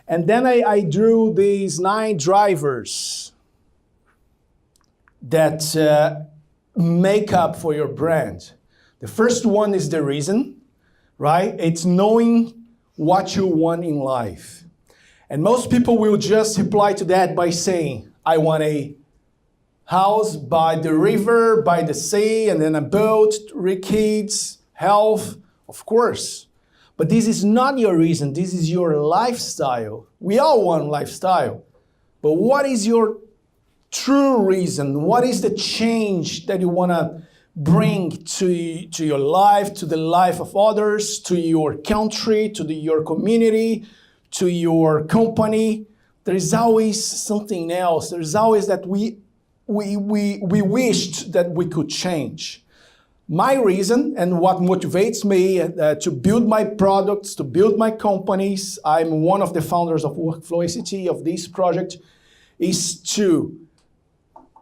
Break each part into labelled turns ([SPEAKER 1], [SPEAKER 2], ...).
[SPEAKER 1] And then I drew these 9 drivers that make up for your brand. The first one is the reason, right? It's knowing what you want in life. And most people will just reply to that by saying, I want a house by the river, by the sea, and then a boat, 3 kids, health, of course. But this is not your reason, this is your lifestyle. We all want lifestyle. But what is your true reason? What is the change that you want to bring to your life, to the life of others, to your country, to your community, to your company? There is always something else. There is always that we wished that we could change. My reason and what motivates me to build my products, to build my companies, I'm one of the founders of Workflow of this project, is to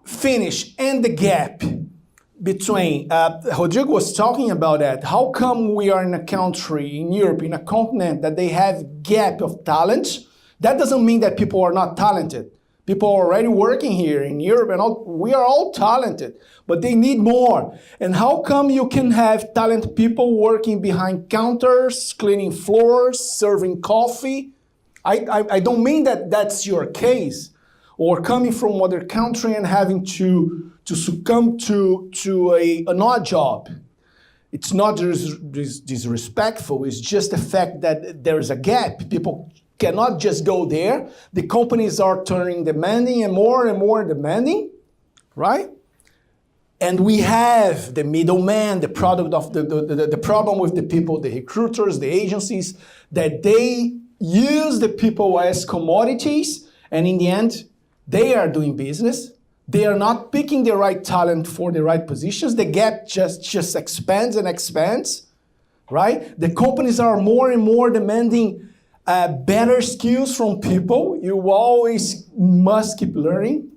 [SPEAKER 1] finish and the gap between, Rodrigo was talking about that, how come we are in a country, in Europe, in a continent that they have gap of talent? That doesn't mean that people are not talented. People are already working here in Europe and we are all talented, but they need more. And how come you can have talented people working behind counters, cleaning floors, serving coffee? I don't mean that that's your case, or coming from other country and having to succumb to an odd job. It's not disrespectful, it's just the fact that there is a gap. People cannot just go there. The companies are turning demanding and more demanding, right? And we have the middleman, the product of the problem with the people, the recruiters, the agencies, that they use the people as commodities, and in the end, they are doing business. They are not picking the right talent for the right positions. The gap just expands and expands, right? The companies are more and more demanding better skills from people. You always must keep learning.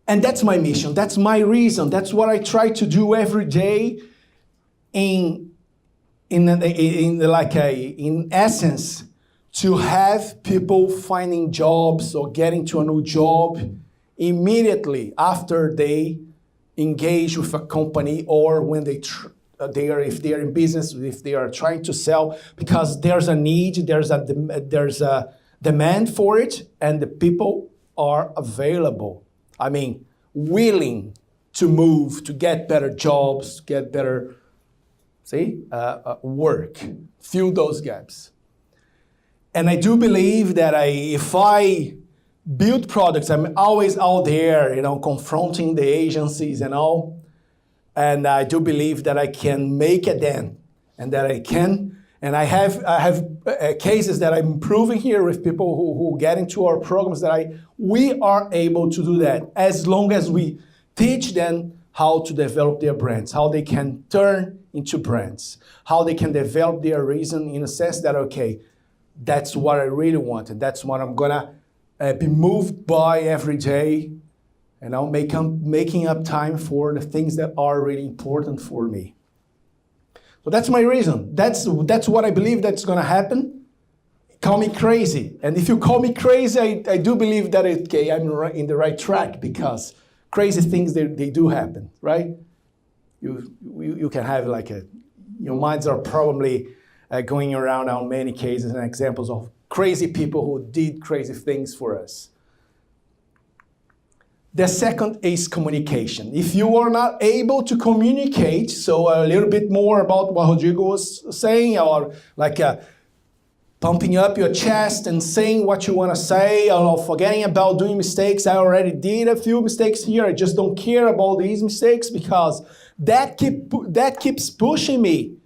[SPEAKER 1] And that's my mission. That's my reason. That's what I try to do every day in essence, to have people finding jobs or getting to a new job immediately after they engage with a company, or when if they are in business, if they are trying to sell, because there's a need, there's a demand for it, and the people are available. I mean, willing to move, to get better jobs, get better, work, fill those gaps. And I do believe that if I build products, I'm always out there, confronting the agencies and all. And I do believe that I can make a dent, and that I can. And I have cases that I'm improving here with people who get into our programs that we are able to do that, as long as we teach them how to develop their brands, how they can turn into brands, how they can develop their reason in a sense that, okay, that's what I really want, and that's what I'm gonna be moved by every day, and I'll making up time for the things that are really important for me. So that's my reason. That's what I believe that's gonna happen. Call me crazy, and if you call me crazy, I do believe that I'm in the right track, because crazy things they do happen, right? You can have your minds are probably going around on many cases and examples of crazy people who did crazy things for us. The second is communication. If you are not able to communicate, so a little bit more about what Rodrigo was saying, or pumping up your chest and saying what you want to say, or forgetting about doing mistakes. I already did a few mistakes here. I just don't care about these mistakes, because that keeps pushing me.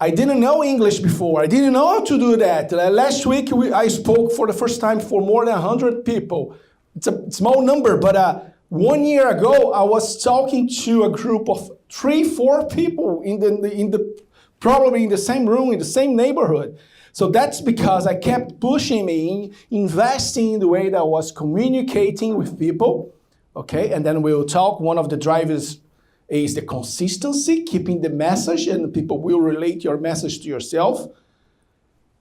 [SPEAKER 1] I didn't know English before. I didn't know how to do that. Last week, I spoke for the first time for more than 100 people. It's a small number, but 1 year ago, I was talking to a group of 3-4 people probably in the same room, in the same neighborhood. So that's because I kept pushing me, investing in the way that I was communicating with people. Okay, and then we'll talk. One of the drivers is the consistency, keeping the message, and people will relate your message to yourself.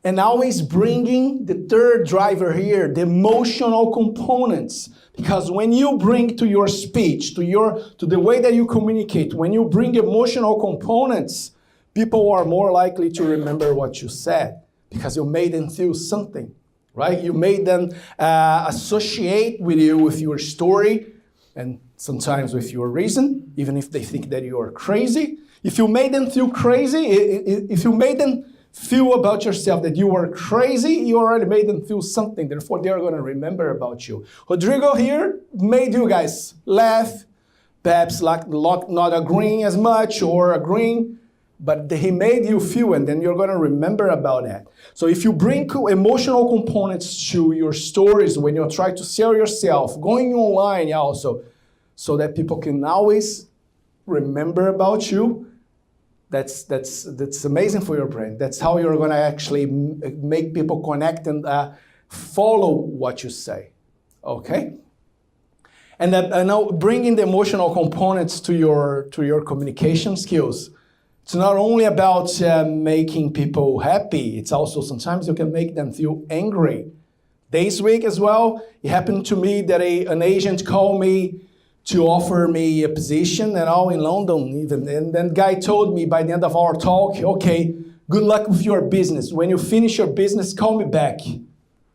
[SPEAKER 1] And always bringing the third driver here, the emotional components. Because when you bring to your speech, to the way that you communicate, when you bring emotional components, people are more likely to remember what you said because you made them feel something, right? You made them associate with you, with your story, and sometimes with your reason, even if they think that you are crazy. If you made them feel crazy, if you made them feel about yourself that you are crazy, you already made them feel something. Therefore, they're going to remember about you. Rodrigo here made you guys laugh, perhaps like not agreeing as much or agreeing, but he made you feel, and then you're going to remember about that. So if you bring emotional components to your stories when you try to sell yourself, going online also, so that people can always remember about you, that's amazing for your brand. That's how you're going to actually make people connect and follow what you say, okay? And now bringing the emotional components to your communication skills. It's not only about making people happy. It's also sometimes you can make them feel angry. This week as well, it happened to me that an agent called me to offer me a position and all in London even. And then guy told me by the end of our talk, okay, good luck with your business. When you finish your business, call me back.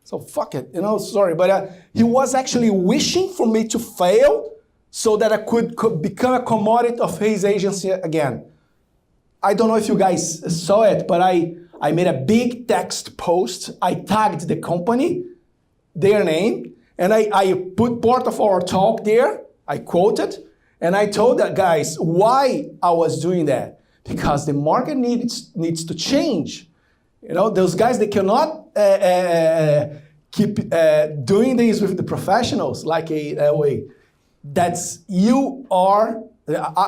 [SPEAKER 1] So fuck it, sorry. But he was actually wishing for me to fail so that I could become a commodity of his agency again. I don't know if you guys saw it, but I made a big text post. I tagged the company, their name, and I put part of our talk there. I quoted, and I told the guys why I was doing that. Because the market needs to change. Those guys, they cannot keep doing this with the professionals like a way.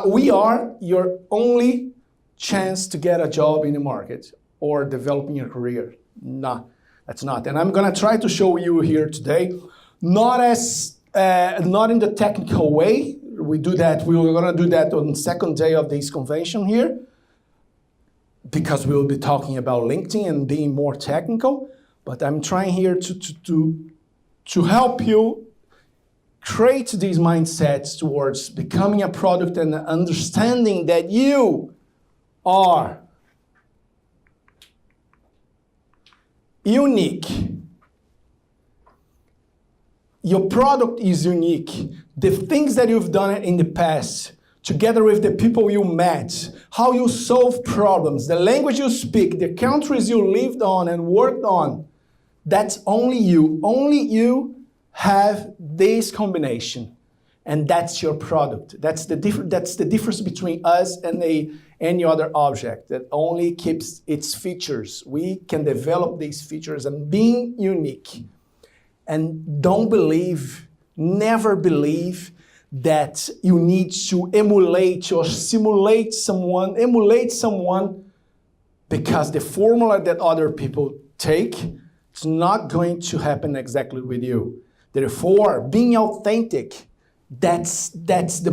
[SPEAKER 1] We are your only chance to get a job in the market or developing your career. No, that's not. And I'm gonna try to show you here today, not in the technical way. We do that. We were gonna do that on the second day of this convention here, because we will be talking about LinkedIn and being more technical. But I'm trying here to help you create these mindsets towards becoming a product and understanding that you are unique. Your product is unique. The things that you've done in the past, together with the people you met, how you solve problems, the language you speak, the countries you lived on and worked on, that's only you. Only you have this combination. And that's your product. That's the difference between us and any other object that only keeps its features. We can develop these features and being unique. And never believe that you need to emulate or emulate someone because the formula that other people take, it's not going to happen exactly with you. Therefore, being authentic, that's a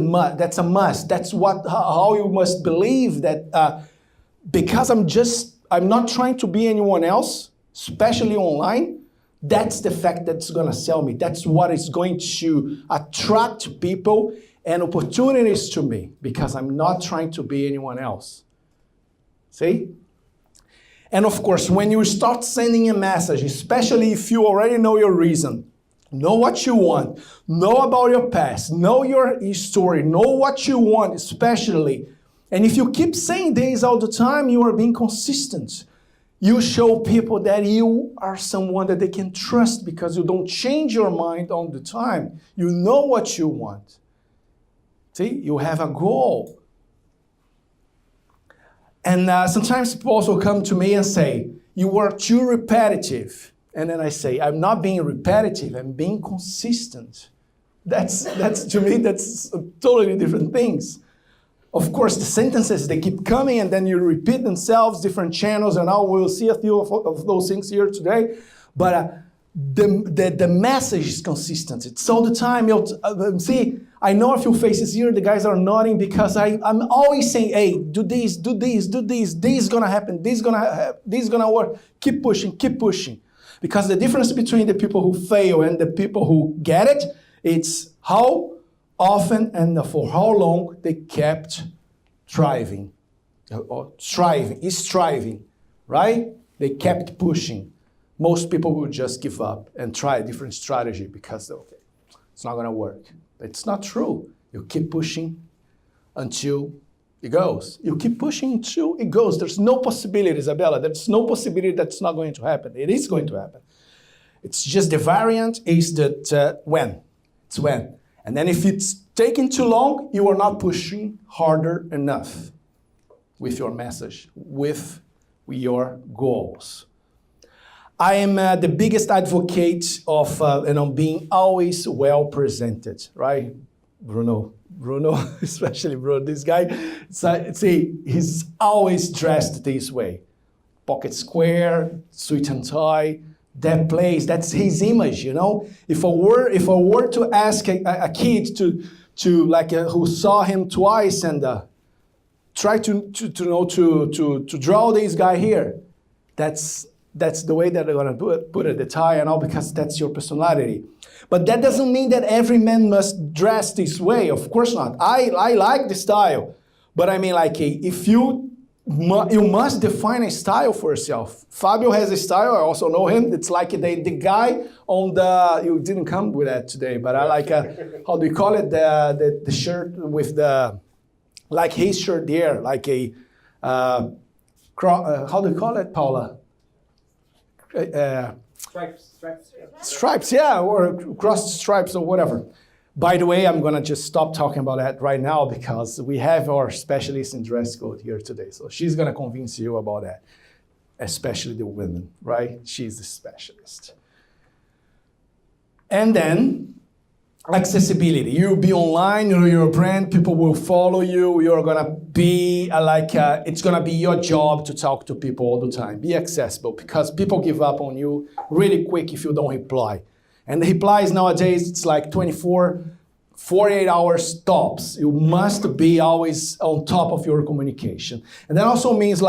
[SPEAKER 1] must. That's how you must believe that because I'm not trying to be anyone else, especially online. That's the fact that's going to sell me. That's what is going to attract people and opportunities to me, because I'm not trying to be anyone else. See? And of course, when you start sending a message, especially if you already know your reason, know what you want, know about your past, know your story, know what you want especially. And if you keep saying this all the time, you are being consistent. You show people that you are someone that they can trust because you don't change your mind all the time. You know what you want. See, you have a goal. And sometimes people also come to me and say, you are too repetitive. And then I say, I'm not being repetitive, I'm being consistent. That's to me, that's totally different things. Of course, the sentences, they keep coming and then you repeat themselves, different channels, and now we'll see a few of those things here today. But the message is consistent. It's all the time.
[SPEAKER 2] I know a few faces here. The guys are nodding because I'm always saying, hey, do this, do this, do this. This is going to happen. This is going to work. Keep pushing, keep pushing. Because the difference between the people who fail and the people who get it, it's how often and for how long they kept striving, right? They kept pushing. Most people will just give up and try a different strategy because, okay, it's not going to work. It's not true. You keep pushing until it goes. You keep pushing until it goes. There's no possibility, Isabella. There's no possibility that's not going to happen. It is going to happen. It's just the variant is that when. It's when. And then if it's taking too long, you are not pushing harder enough with your message, with your goals. I am the biggest advocate of being always well presented, right? Bruno, especially Bruno, this guy, he's always dressed this way. Pocket square, suit and tie, that's his image, you know? If I were to ask a kid to who saw him twice and try to draw this guy here, that's the way that they're going to put it, the tie and all, because that's your personality. But that doesn't mean that every man must dress this way. Of course not. I like the style. But I mean, if you must define a style for yourself. Fabio has a style. I also know him. It's like the guy on the, you didn't come with that today, but I like, how do you call it? The shirt with like his shirt there, like how do you call it, Paula? Stripes, yeah, or crossed stripes or whatever. By the way, I'm going to just stop talking about that right now because we have our specialist in dress code here today. So she's going to convince you about that, especially the women, right? She's the specialist. And then accessibility. You'll be online, you're a brand, people will follow you. You're going to be it's going to be your job to talk to people all the time. Be accessible because people give up on you really quick if you don't reply. And the replies nowadays, it's like 48 hours tops. You must be always on top of your communication. And that also means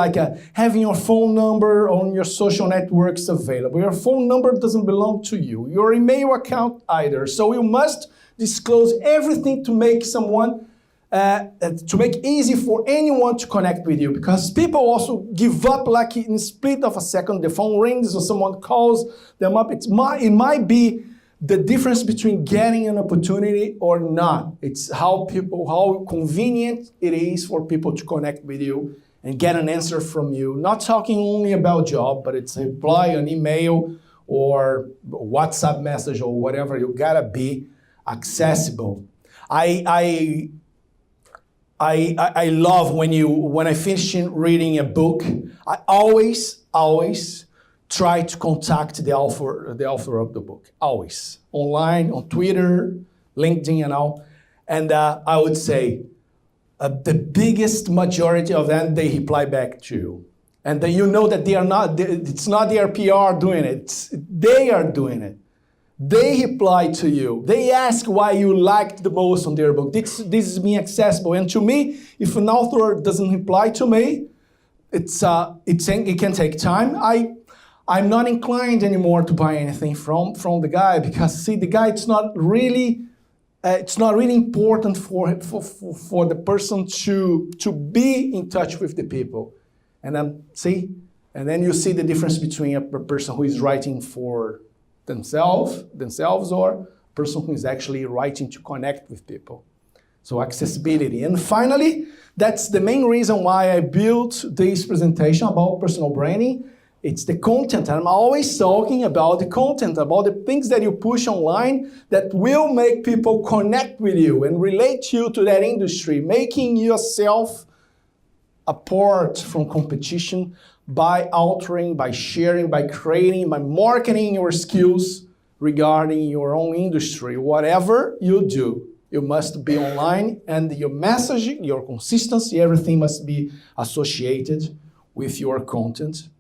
[SPEAKER 2] having your phone number on your social networks available. Your phone number doesn't belong to you. Your email account either. So you must disclose everything to make someone, to make easy for anyone to connect with you. Because people also give up in a split of a second. The phone rings or someone calls them up. It might be the difference between getting an opportunity or not. It's how convenient it is for people to connect with you and get an answer from you. Not talking only about job, but it's a reply, an email, or WhatsApp message or whatever. You gotta be accessible. I love when I finish reading a book, I always try to contact the author of the book. Always. Online, on Twitter, LinkedIn and all. And I would say the biggest majority of them, they reply back to you. And then you know that it's not their PR doing it. They are doing it. They reply to you. They ask why you liked the most on their book. This is being accessible. And to me, if an author doesn't reply to me, it can take time. I'm not inclined anymore to buy anything from the guy because, see, the guy, it's not really important for the person to be in touch with the people. And then you see the difference between a person who is writing for themselves or a person who is actually writing to connect with people. So accessibility. And finally, that's the main reason why I built this presentation about personal branding. It's the content. I'm always talking about the content, about the things that you push online that will make people connect with you and relate you to that industry, making yourself apart from competition by altering, by sharing, by creating, by marketing your skills regarding your own industry. Whatever you do, you must be online, and your messaging, your consistency, everything must be associated with your content